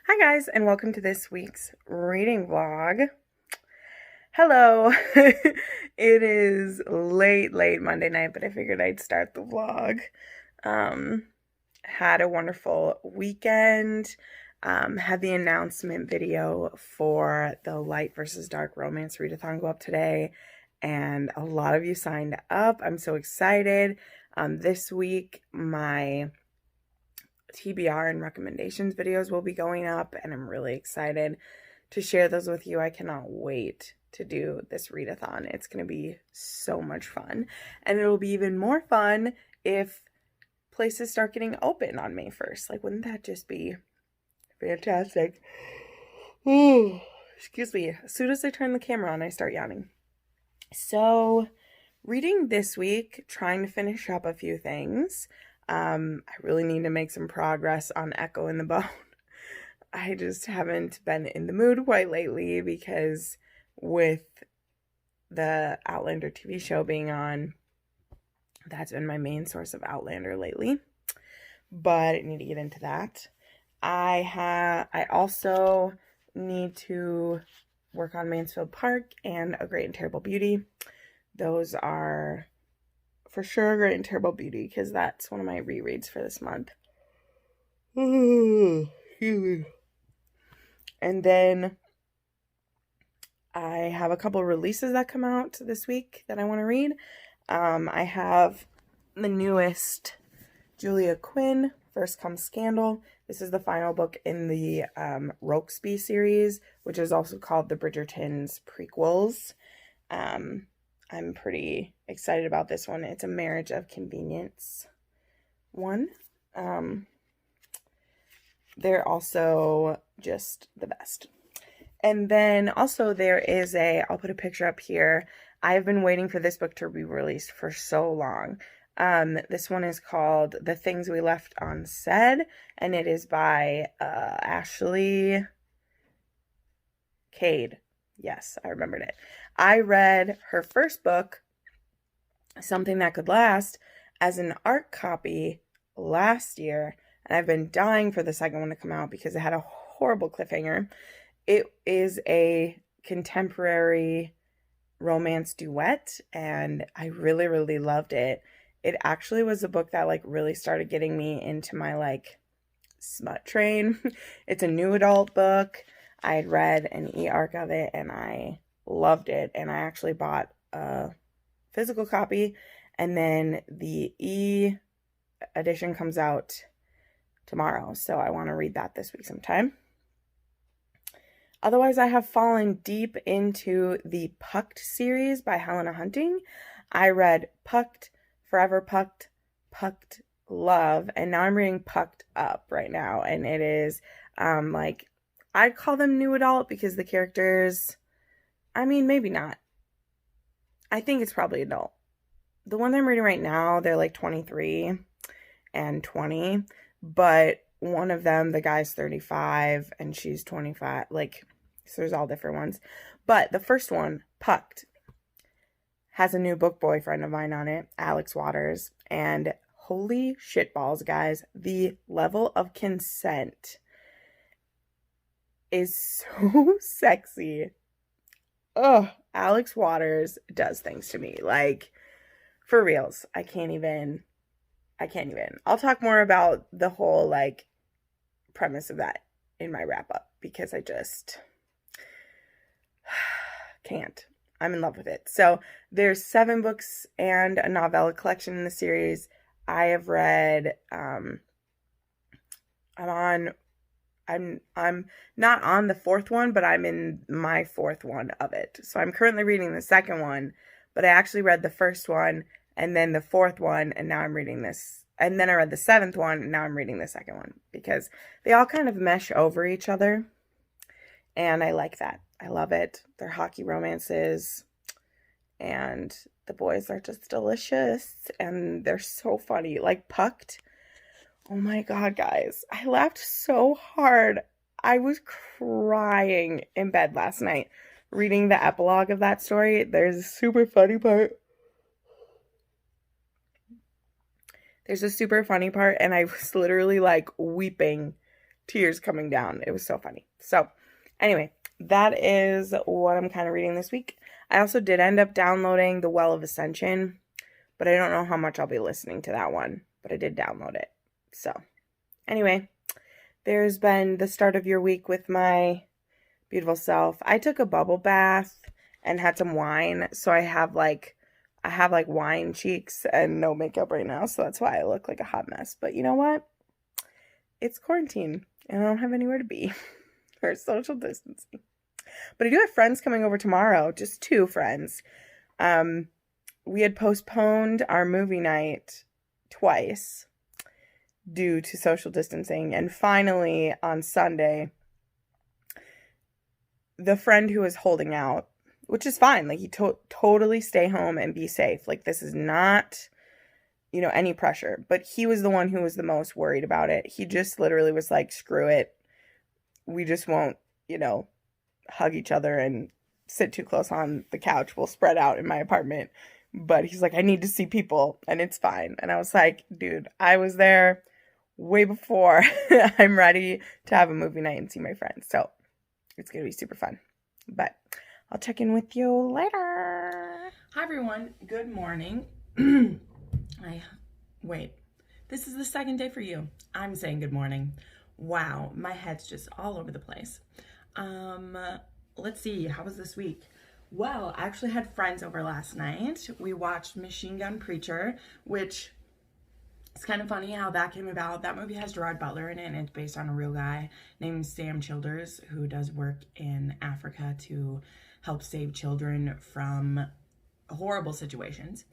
Hi guys, and welcome to this week's reading vlog. Hello. It is late Monday night, but I figured I'd start the vlog. Had a wonderful weekend. Had the announcement video for the Light versus Dark Romance readathon go up today, and a lot of you signed up. I'm so excited. This week, my TBR and recommendations videos will be going up, and I'm really excited to share those with you. I cannot wait to do this readathon. It's going to be so much fun, and it'll be even more fun if places start getting open on May 1st. Like, wouldn't that just be fantastic? Ooh, excuse me. As soon as I turn the camera on, I start yawning. So, reading this week, trying to finish up a few things. I really need to make some progress on Echo in the Bone. I just haven't been in the mood quite lately because with the Outlander TV show being on, that's been my main source of Outlander lately. But I need to get into that. I also need to work on Mansfield Park and A Great and Terrible Beauty. Those are for sure Great and Terrible Beauty, because that's one of my rereads for this month. And then I have a couple releases that come out this week that I want to read. I have the newest Julia Quinn, First Comes Scandal. This is the final book in the Rokesby series, which is also called the Bridgertons prequels. I'm pretty excited about this one. It's a marriage of convenience one. They're also just the best. And then also there is I'll put a picture up here. I've been waiting for this book to be released for so long. This one is called The Things We Left Unsaid, and it is by Ashley Cade. Yes, I remembered it. I read her first book, Something That Could Last, as an art copy last year, and I've been dying for the second one to come out because it had a horrible cliffhanger. It is a contemporary romance duet, and I really, really loved it. It actually was a book that really started getting me into my smut train. It's a new adult book. I had read an e-arc of it and I loved it, and I actually bought a physical copy, and then the e-edition comes out tomorrow, so I want to read that this week sometime. Otherwise, I have fallen deep into the Pucked series by Helena Hunting. I read Pucked, Forever Pucked, Pucked Love, and now I'm reading Pucked Up right now, and it is I'd call them new adult because the characters, maybe not. I think it's probably adult. The one I'm reading right now, they're 23 and 20, but one of them, the guy's 35 and she's 25, so there's all different ones. But the first one, Pucked, has a new book boyfriend of mine on it, Alex Waters, and holy shitballs, guys, the level of consent is so sexy. Oh, Alex Waters does things to me. For reals. I can't even. I'll talk more about the whole, premise of that in my wrap-up, because I just can't. I'm in love with it. So, there's 7 books and a novella collection in the series. I have read, I'm not on the 4th one, but I'm in my 4th one of it. So I'm currently reading the 2nd one, but I actually read the 1st one and then the 4th one, and now I'm reading this. And then I read the 7th one, and now I'm reading the 2nd one, because they all kind of mesh over each other, and I like that. I love it. They're hockey romances, and the boys are just delicious, and they're so funny. Pucked. Oh my god, guys. I laughed so hard. I was crying in bed last night reading the epilogue of that story. There's a super funny part. and I was literally weeping tears coming down. It was so funny. So anyway, that is what I'm kind of reading this week. I also did end up downloading The Well of Ascension, but I don't know how much I'll be listening to that one, but I did download it. So anyway, there's been the start of your week with my beautiful self. I took a bubble bath and had some wine, so I have like wine cheeks and no makeup right now, so that's why I look like a hot mess. But you know what? It's quarantine and I don't have anywhere to be or social distancing. But I do have friends coming over tomorrow, just 2 friends. We had postponed our movie night twice due to social distancing, and finally on Sunday, the friend who was holding out, which is fine, like, he totally stay home and be safe. Like, this is not, you know, any pressure. But he was the one who was the most worried about it. He just literally was like, screw it. We just won't, you know, hug each other and sit too close on the couch. We'll spread out in my apartment. But he's like, I need to see people, and it's fine. And I was like, dude, I was there way before. I'm ready to have a movie night and see my friends. So it's going to be super fun. But I'll check in with you later. Hi, everyone. Good morning. Wait. This is the second day for you. I'm saying good morning. Wow. My head's just all over the place. Let's see. How was this week? Well, I actually had friends over last night. We watched Machine Gun Preacher, which it's kind of funny how that came about. That movie has Gerard Butler in it, and it's based on a real guy named Sam Childers, who does work in Africa to help save children from horrible situations.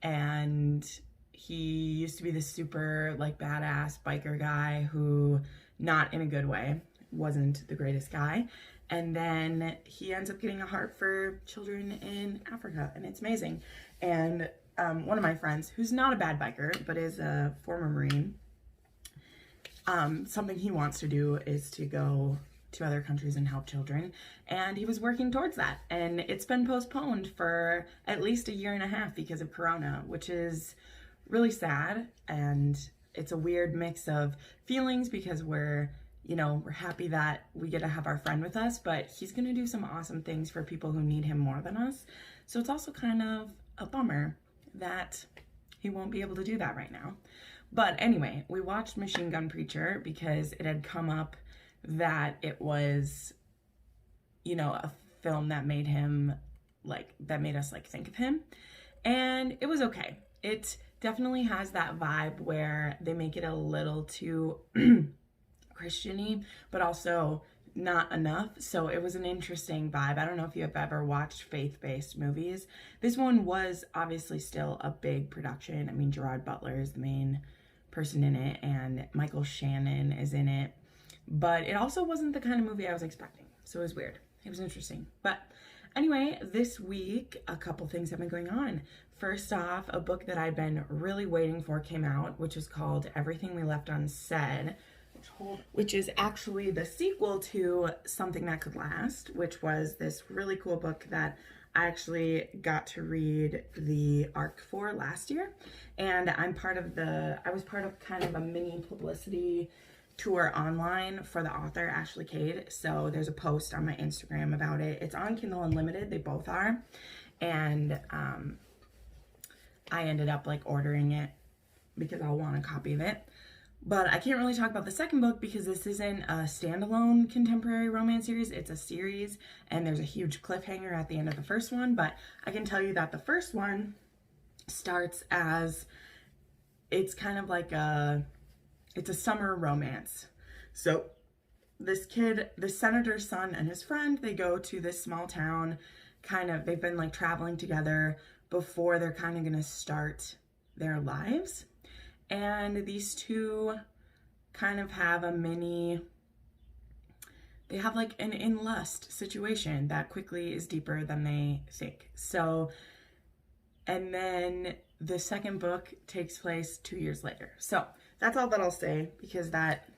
And he used to be this super, like, badass biker guy who, not in a good way, wasn't the greatest guy. And then he ends up getting a heart for children in Africa, and it's amazing. And one of my friends, who's not a bad biker, but is a former Marine, something he wants to do is to go to other countries and help children. And he was working towards that. And it's been postponed for at least 1.5 years because of Corona, which is really sad. And it's a weird mix of feelings because we're happy that we get to have our friend with us, but he's going to do some awesome things for people who need him more than us. So it's also kind of a bummer that he won't be able to do that right now. But anyway, we watched Machine Gun Preacher because it had come up that it was, a film that made us think of him. And it was okay. It definitely has that vibe where they make it a little too Christian-y, but also not enough. So it was an interesting vibe. I don't know if you have ever watched faith-based movies. This one was obviously still a big production. I mean, Gerard Butler is the main person in it, and Michael Shannon is in it. But it also wasn't the kind of movie I was expecting. So it was weird. It was interesting. But anyway, this week, a couple things have been going on. First off, a book that I'd been really waiting for came out, which is called Everything We Left Unsaid, which is actually the sequel to Something That Could Last, which was this really cool book that I actually got to read the arc for last year. And I was part of kind of a mini publicity tour online for the author, Ashley Cade. So there's a post on my Instagram about it. It's on Kindle Unlimited. They both are. And I ended up ordering it because I'll want a copy of it. But I can't really talk about the second book because this isn't a standalone contemporary romance series. It's a series, and there's a huge cliffhanger at the end of the first one. But I can tell you that the first one starts as, it's kind of like it's a summer romance. So this kid, the senator's son and his friend, they go to this small town, they've been traveling together before they're kind of going to start their lives. And these two kind of have an in lust situation that quickly is deeper than they think. So, and then the second book takes place 2 years later. So that's all that I'll say because that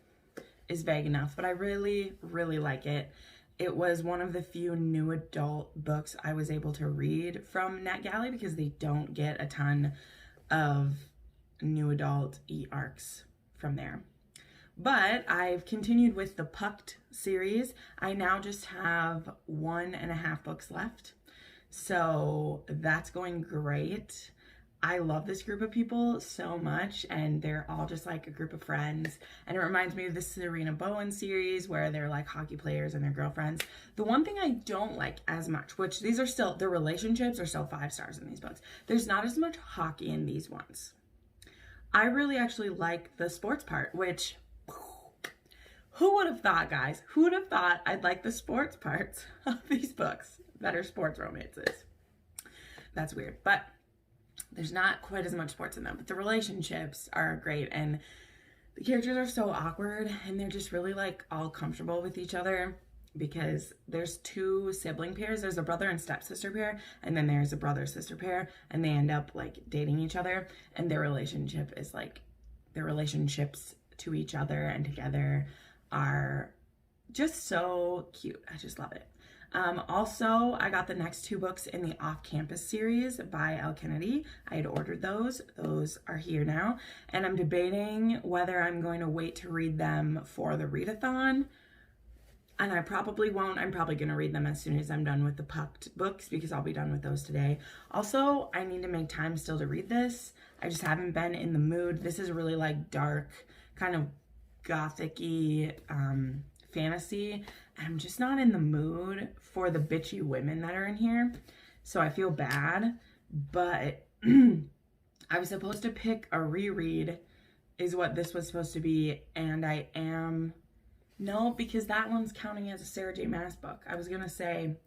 is vague enough, but I really, really like it. It was one of the few new adult books I was able to read from NetGalley because they don't get a ton of new adult e-arcs from there. But I've continued with the Pucked series. I now just have 1.5 books left. So that's going great. I love this group of people so much, and they're all just like a group of friends. And it reminds me of the Serena Bowen series where they're like hockey players and their girlfriends. The one thing I don't like as much, which these are still, their relationships are still 5 stars in these books. There's not as much hockey in these ones. I really actually like the sports part, which, who would have thought, guys? Who would have thought I'd like the sports parts of these books that are sports romances? That's weird, but there's not quite as much sports in them, but the relationships are great, and the characters are so awkward, and they're just really like all comfortable with each other because there's 2 sibling pairs. There's a brother and stepsister pair, and then there's a brother-sister pair, and they end up like dating each other, and their relationship is like, their relationships to each other and together are just so cute. I just love it. Also, I got the next 2 books in the Off-Campus series by Elle Kennedy. I had ordered those. Those are here now. And I'm debating whether I'm going to wait to read them for the readathon. And I probably won't. I'm probably going to read them as soon as I'm done with the Pucked books because I'll be done with those today. Also, I need to make time still to read this. I just haven't been in the mood. This is really like dark, kind of gothic-y fantasy, and I'm just not in the mood for the bitchy women that are in here, so I feel bad. But I was supposed to pick a reread is what this was supposed to be, and I am, no, because that one's counting as a Sarah J. Maas book. I was gonna say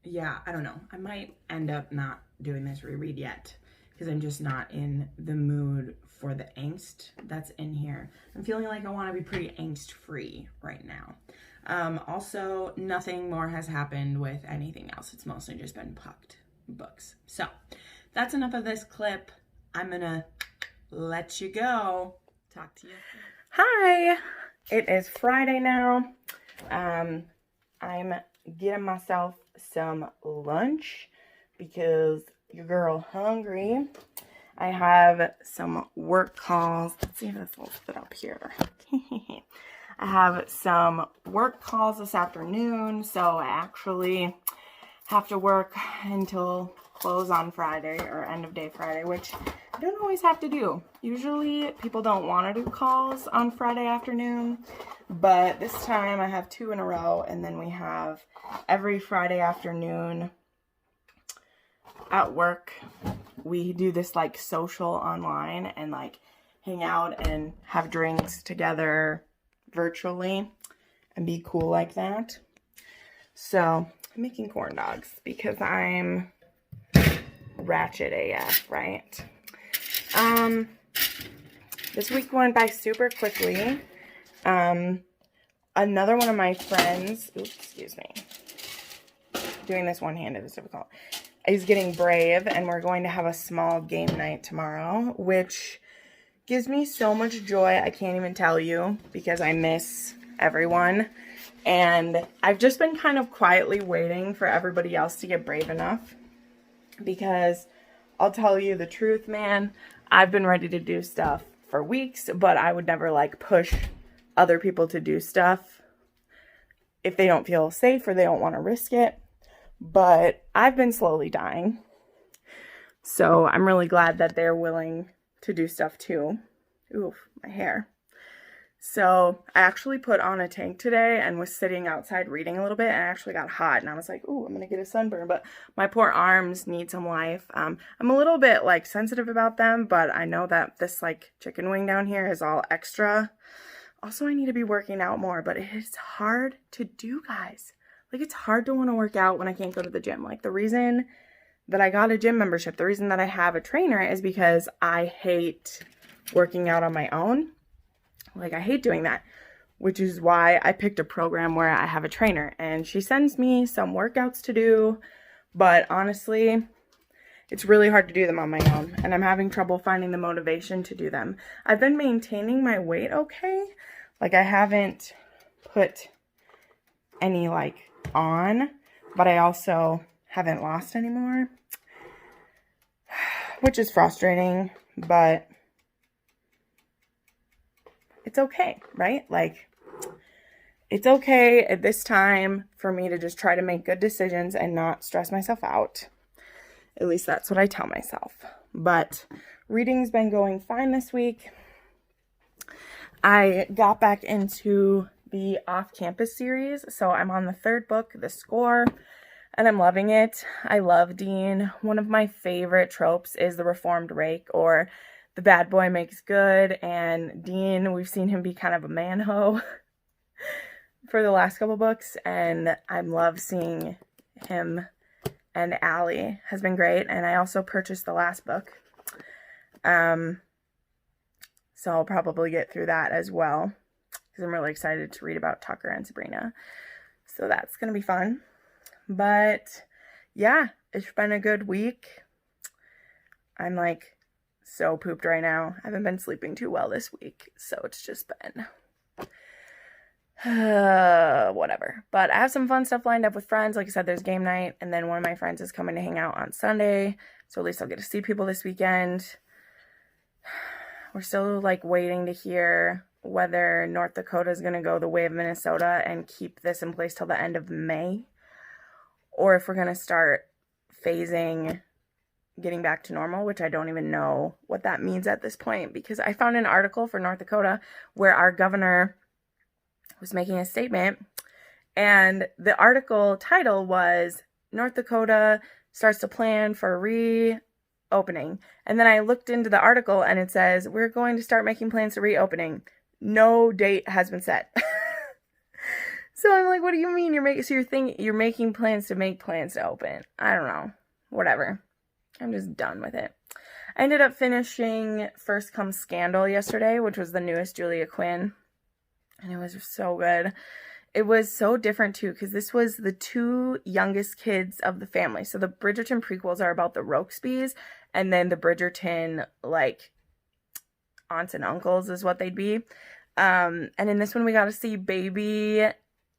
yeah, I don't know, I might end up not doing this reread yet because I'm just not in the mood for the angst that's in here. I'm feeling like I want to be pretty angst-free right now. Also, nothing more has happened with anything else. It's mostly just been Pucked books. So, that's enough of this clip. I'm gonna let you go. Talk to you. Hi! It is Friday now. I'm getting myself some lunch because your girl hungry. I have some work calls. Let's see if this will fit up here. I have some work calls this afternoon, so I actually have to work until close on Friday, or end of day Friday, which I don't always have to do. Usually people don't want to do calls on Friday afternoon, but this time I have 2 in a row, and then we have every Friday afternoon at work we do this like social online and like hang out and have drinks together virtually and be cool like that. So I'm making corn dogs because I'm ratchet AF, right? This week went by super quickly. Another one of my friends, oops, excuse me, doing this one-handed is difficult, is getting brave, and we're going to have a small game night tomorrow, which gives me so much joy I can't even tell you because I miss everyone. And I've just been kind of quietly waiting for everybody else to get brave enough, because I'll tell you the truth, man, I've been ready to do stuff for weeks, but I would never like push other people to do stuff if they don't feel safe or they don't want to risk it. But I've been slowly dying, so I'm really glad that they're willing to do stuff too. Oof, my hair. So I actually put on a tank today and was sitting outside reading a little bit, and I actually got hot, and I was like, ooh, I'm gonna get a sunburn, but my poor arms need some life. I'm a little bit like sensitive about them, but I know that this like chicken wing down here is all extra. Also, I need to be working out more, but it's hard to do, guys. Like, it's hard to want to work out when I can't go to the gym. Like, the reason that I got a gym membership, the reason that I have a trainer is because I hate working out on my own. Like, I hate doing that, which is why I picked a program where I have a trainer. And she sends me some workouts to do, but honestly, it's really hard to do them on my own. And I'm having trouble finding the motivation to do them. I've been maintaining my weight okay. Like, I haven't put any, like, on, but I also haven't lost anymore, which is frustrating, but it's okay, right? Like, it's okay at this time for me to just try to make good decisions and not stress myself out. At least that's what I tell myself. But reading's been going fine this week. I got back into the off-campus series, so I'm on the 3rd book, The Score, and I'm loving it. I love Dean. One of my favorite tropes is the reformed rake, or the bad boy makes good, and Dean, we've seen him be kind of a man-ho for the last couple books, and I love seeing him, and Allie has been great, and I also purchased the last book. So I'll probably get through that as well, because I'm really excited to read about Tucker and Sabrina. So that's going to be fun. But yeah, it's been a good week. I'm like so pooped right now. I haven't been sleeping too well this week, so it's just been whatever. But I have some fun stuff lined up with friends. Like I said, there's game night, and then one of my friends is coming to hang out on Sunday, so at least I'll get to see people this weekend. We're still like waiting to hear whether North Dakota is going to go the way of Minnesota and keep this in place till the end of May, or if we're going to start phasing getting back to normal, which I don't even know what that means at this point, because I found an article for North Dakota where our governor was making a statement, and the article title was North Dakota starts to plan for reopening. And then I looked into the article and it says, we're going to start making plans to reopening. No date has been set. So I'm like, what do you mean you're making plans to make plans to open? I don't know. Whatever. I'm just done with it. I ended up finishing First Comes Scandal yesterday, which was the newest Julia Quinn. And it was so good. It was so different too, because this was the 2 youngest kids of the family. So the Bridgerton prequels are about the Rokesbys, and then the Bridgerton, like, aunts and uncles is what they'd be. And in this one, we got to see baby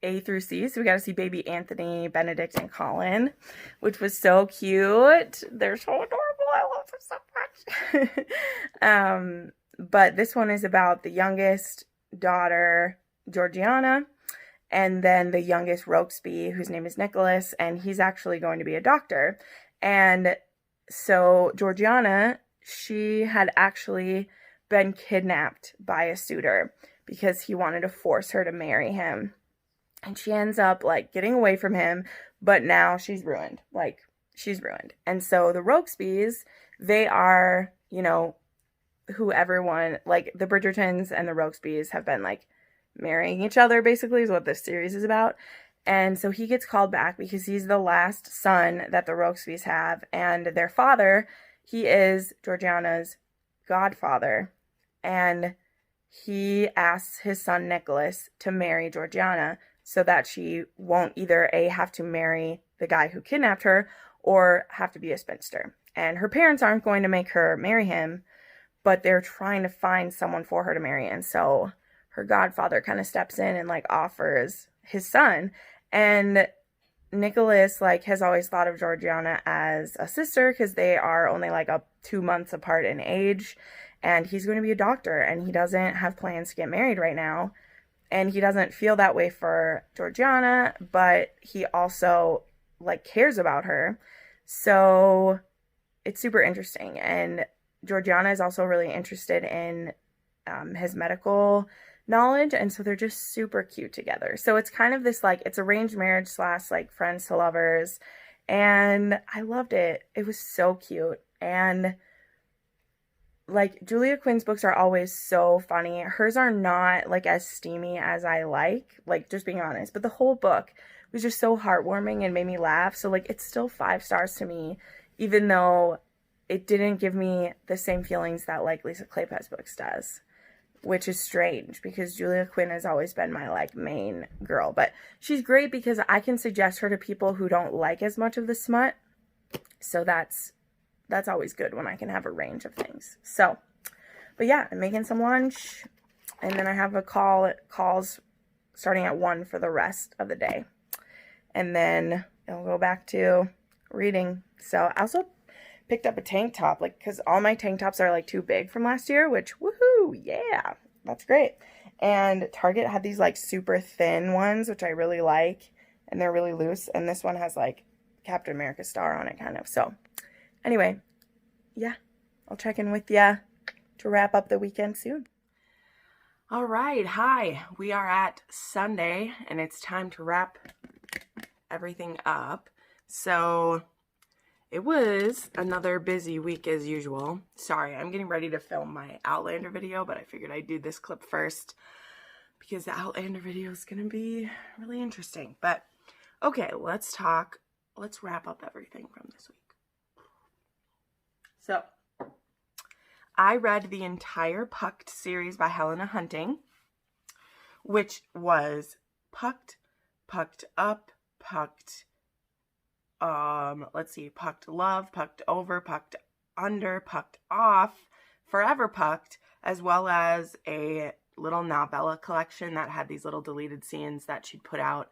A through C. So we got to see baby Anthony, Benedict, and Colin, which was so cute. They're so adorable. I love them so much. But this one is about the youngest daughter, Georgiana, and then the youngest Rokesby, whose name is Nicholas, and he's actually going to be a doctor. And so Georgiana, she had actually been kidnapped by a suitor because he wanted to force her to marry him. And she ends up, like, getting away from him, but now she's ruined. Like, she's ruined. And so the Rokesbys, they are, you know, who everyone, like, the Bridgertons and the Rokesbys have been, like, marrying each other, basically, is what this series is about. And so he gets called back because he's the last son that the Rokesbys have, and their father, he is Georgiana's godfather, and he asks his son Nicholas to marry Georgiana so that she won't either A, have to marry the guy who kidnapped her, or have to be a spinster. And her parents aren't going to make her marry him, but they're trying to find someone for her to marry. And so her godfather kind of steps in and, like, offers his son. And Nicholas, like, has always thought of Georgiana as a sister because they are only, like, 2 months apart in age. And he's going to be a doctor, and he doesn't have plans to get married right now. And he doesn't feel that way for Georgiana, but he also, like, cares about her. So it's super interesting. And Georgiana is also really interested in his medical knowledge, and so they're just super cute together. So it's kind of this, like, it's arranged marriage / like friends to lovers, and I loved it. It was so cute. And, like, Julia Quinn's books are always so funny. Hers are not, like, as steamy as I like, just being honest, but the whole book was just so heartwarming and made me laugh. So, like, it's still 5 stars to me, even though it didn't give me the same feelings that, like, Lisa Kleypas books does, which is strange because Julia Quinn has always been my, like, main girl. But she's great because I can suggest her to people who don't like as much of the smut. So that's always good when I can have a range of things. So, but yeah, I'm making some lunch, and then I have calls starting at 1 for the rest of the day. And then I'll go back to reading. So I also picked up a tank top, like, because all my tank tops are, like, too big from last year, which, woohoo, yeah. that's great. And Target had these like super thin ones, which I really like, and they're really loose. And this one has like Captain America star on it, kind of. So anyway, yeah, I'll check in with ya to wrap up the weekend soon. All right, hi. We are at Sunday, and it's time to wrap everything up. So it was another busy week as usual. Sorry, I'm getting ready to film my Outlander video, but I figured I'd do this clip first because the Outlander video is going to be really interesting. But okay, let's wrap up everything from this week. So I read the entire Pucked series by Helena Hunting, which was Pucked, Pucked Up, Pucked, Pucked Love, Pucked Over, Pucked Under, Pucked Off, Forever Pucked, as well as a little novella collection that had these little deleted scenes that she'd put out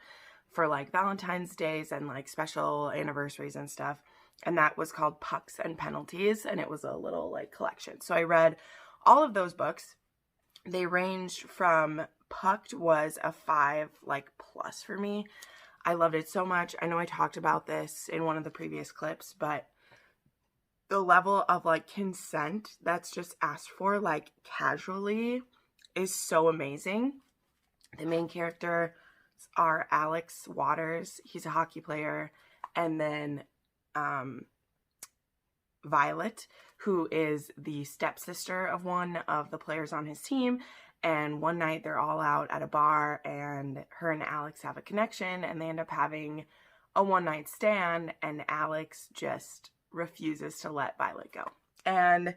for like Valentine's Days and like special anniversaries and stuff. And that was called Pucks and Penalties, and it was a little like collection. So I read all of those books. They ranged from Pucked was a 5 like plus for me. I loved it so much. I know I talked about this in one of the previous clips, but the level of like consent that's just asked for like casually is so amazing. The main characters are Alex Waters. He's a hockey player. And then Violet, who is the stepsister of one of the players on his team. And one night they're all out at a bar, and her and Alex have a connection, and they end up having a one-night stand, and Alex just refuses to let Violet go. And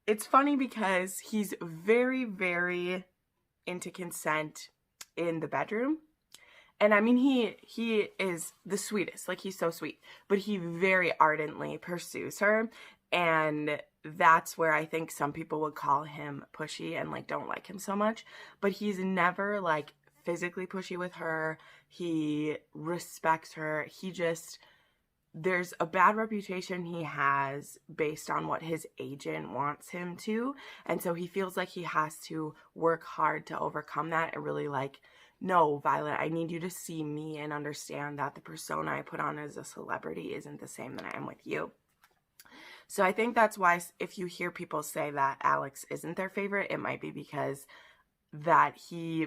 it's funny because he's very, very into consent in the bedroom. And I mean, he is the sweetest, like he's so sweet, but he very ardently pursues her. And that's where I think some people would call him pushy and like don't like him so much, but he's never like physically pushy with her. He respects her. There's a bad reputation he has based on what his agent wants him to. And so he feels like he has to work hard to overcome that and really like, no, Violet, I need you to see me and understand that the persona I put on as a celebrity isn't the same that I am with you. So I think that's why if you hear people say that Alex isn't their favorite, it might be because that he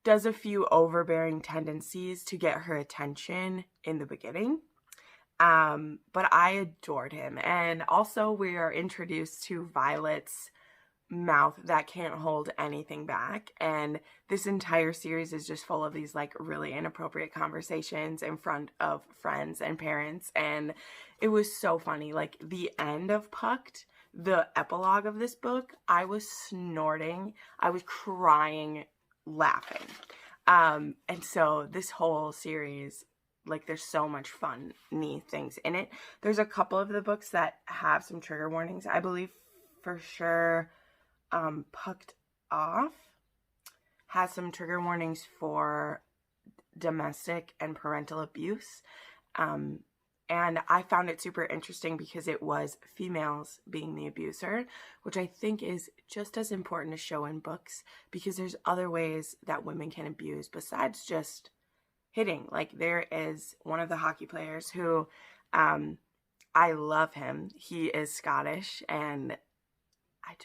does a few overbearing tendencies to get her attention in the beginning. But I adored him. And also we are introduced to Violet's mouth that can't hold anything back, and this entire series is just full of these like really inappropriate conversations in front of friends and parents, and it was so funny. Like the end of Pucked, the epilogue of this book, I was snorting, I was crying, laughing, and so this whole series, like there's so much funny things in it. There's a couple of the books that have some trigger warnings. I believe for sure Pucked Off has some trigger warnings for domestic and parental abuse. And I found it super interesting because it was females being the abuser, which I think is just as important to show in books, because there's other ways that women can abuse besides just hitting. Like there is one of the hockey players who, I love him. He is Scottish, and I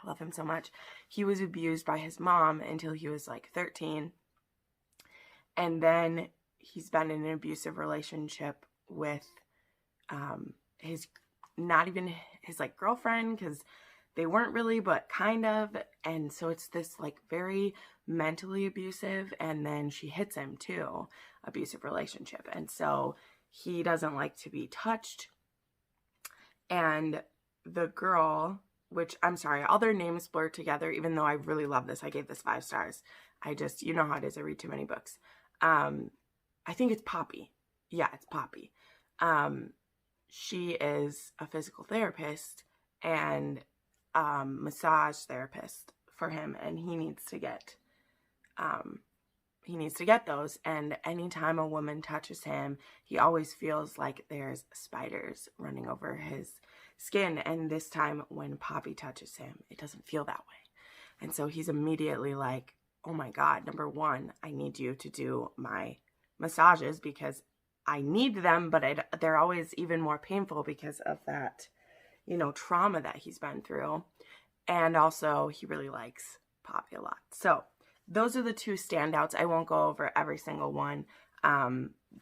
love him so much. He was abused by his mom until he was like 13. And then he's been in an abusive relationship with not even his like girlfriend, because they weren't really, but kind of. And so it's this like very mentally abusive, and then she hits him too, abusive relationship. And so he doesn't like to be touched. And the girl, which I'm sorry, all their names blur together, even though I really love this. I gave this 5 stars. You know how it is. I read too many books. I think it's Poppy. Yeah, it's Poppy. She is a physical therapist and massage therapist for him, and he needs to get those. And anytime a woman touches him, he always feels like there's spiders running over his skin. And this time when Poppy touches him, it doesn't feel that way. And so he's immediately like, oh my God, number one, I need you to do my massages because I need them, but they're always even more painful because of that, you know, trauma that he's been through. And also he really likes Poppy a lot. So those are the two standouts. I won't go over every single one.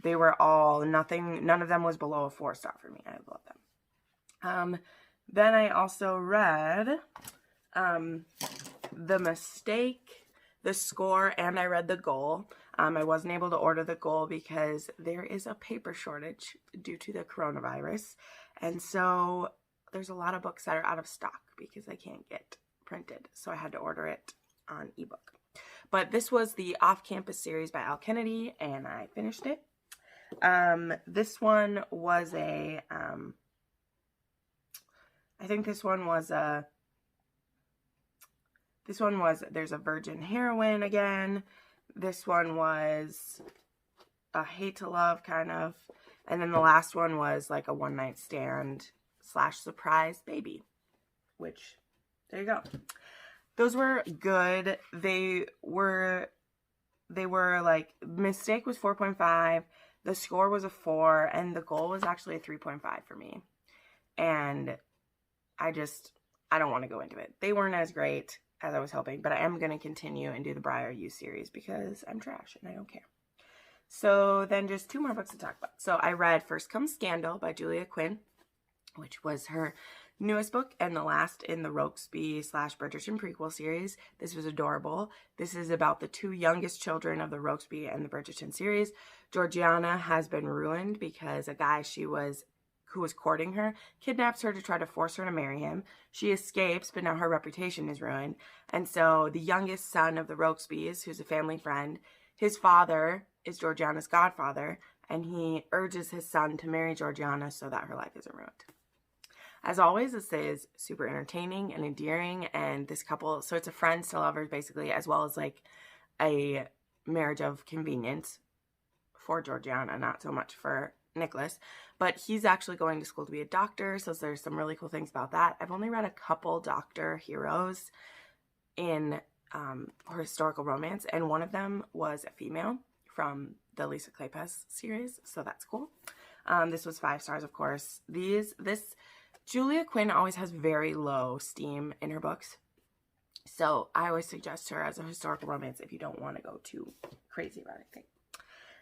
They were all none of them was below a 4-star for me. I love them. Then I also read The Mistake, The Score, and I read The Goal. I wasn't able to order The Goal because there is a paper shortage due to the coronavirus. And so there's a lot of books that are out of stock because they can't get printed. So I had to order it on ebook. But this was the Off-Campus series by Al Kennedy, and I finished it. This one was a, I think this one was, there's a virgin heroine again. This one was a hate to love kind of. And then the last one was like a one-night stand / surprise baby, which, there you go. Those were good. They were like, Mistake was 4.5, The Score was a 4, and The Goal was actually a 3.5 for me. And I don't want to go into it. They weren't as great as I was hoping, but I am going to continue and do the Briar U series because I'm trash and I don't care. So then just 2 more books to talk about. So I read First Comes Scandal by Julia Quinn, which was her newest book and the last in the Rokesby / Bridgerton prequel series. This was adorable. This is about the 2 youngest children of the Rokesby and the Bridgerton series. Georgiana has been ruined because a guy who was courting her kidnaps her to try to force her to marry him. She escapes, but now her reputation is ruined. And so the youngest son of the Rokesbys, who's a family friend, his father is Georgiana's godfather, and he urges his son to marry Georgiana so that her life isn't ruined. As always, this is super entertaining and endearing, and this couple, so it's a friends to lovers basically, as well as like a marriage of convenience for Georgiana, not so much for Nicholas, but he's actually going to school to be a doctor, so there's some really cool things about that. I've only read a couple doctor heroes in historical romance, and one of them was a female from the Lisa Kleypas series, so that's cool. This was 5 stars, of course. Julia Quinn always has very low steam in her books, so I always suggest her as a historical romance if you don't want to go too crazy about anything.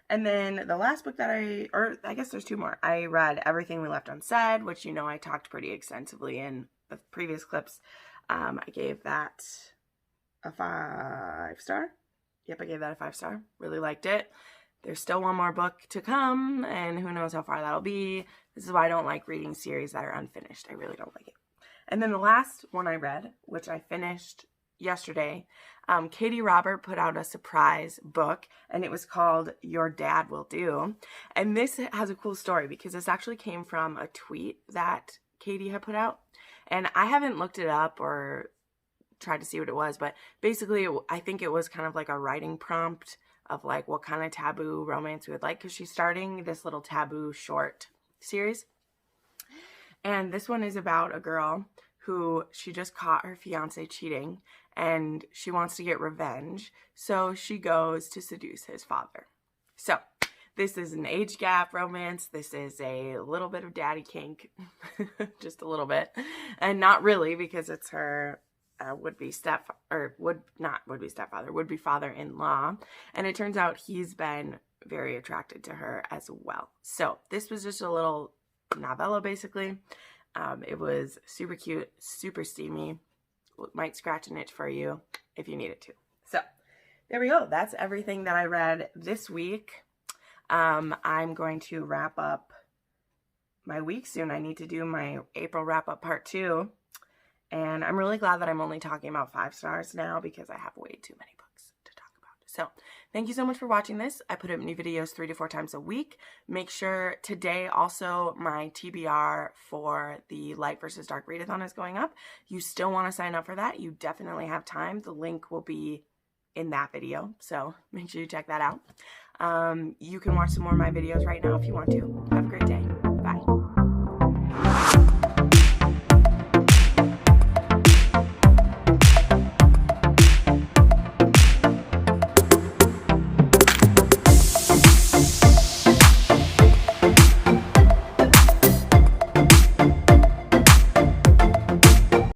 And then the last book that I guess there's 2 more. I read Everything We Left Unsaid, which, you know, I talked pretty extensively in the previous clips. I gave that a 5 star. Yep, I gave that a 5 star. Really liked it. There's still 1 more book to come, and who knows how far that'll be. This is why I don't like reading series that are unfinished. I really don't like it. And then the last one I read, which I finished yesterday, Katie Robert put out a surprise book, and it was called Your Dad Will Do. And this has a cool story because this actually came from a tweet that Katie had put out. And I haven't looked it up or tried to see what it was, but basically I think it was kind of like a writing prompt of like what kind of taboo romance we would like, because she's starting this little taboo short series. And this one is about a girl who she just caught her fiance cheating and she wants to get revenge, so she goes to seduce his father. So this is an age gap romance. This is a little bit of daddy kink, just a little bit, and not really, because it's her would-be father-in-law, and it turns out he's been very attracted to her as well. So this was just a little novella basically. It was super cute, super steamy. Might scratch an itch for you if you need it to. So there we go. That's everything that I read this week. I'm going to wrap up my week soon. I need to do my April wrap-up part 2. And I'm really glad that I'm only talking about 5 stars now because I have way too many books to talk about. So thank you so much for watching this. I put up new videos 3 to 4 times a week. Make sure today also my TBR for the Light versus Dark readathon is going up. You still want to sign up for that? You definitely have time. The link will be in that video, so make sure you check that out. You can watch some more of my videos right now if you want to. Have a great day. Bye.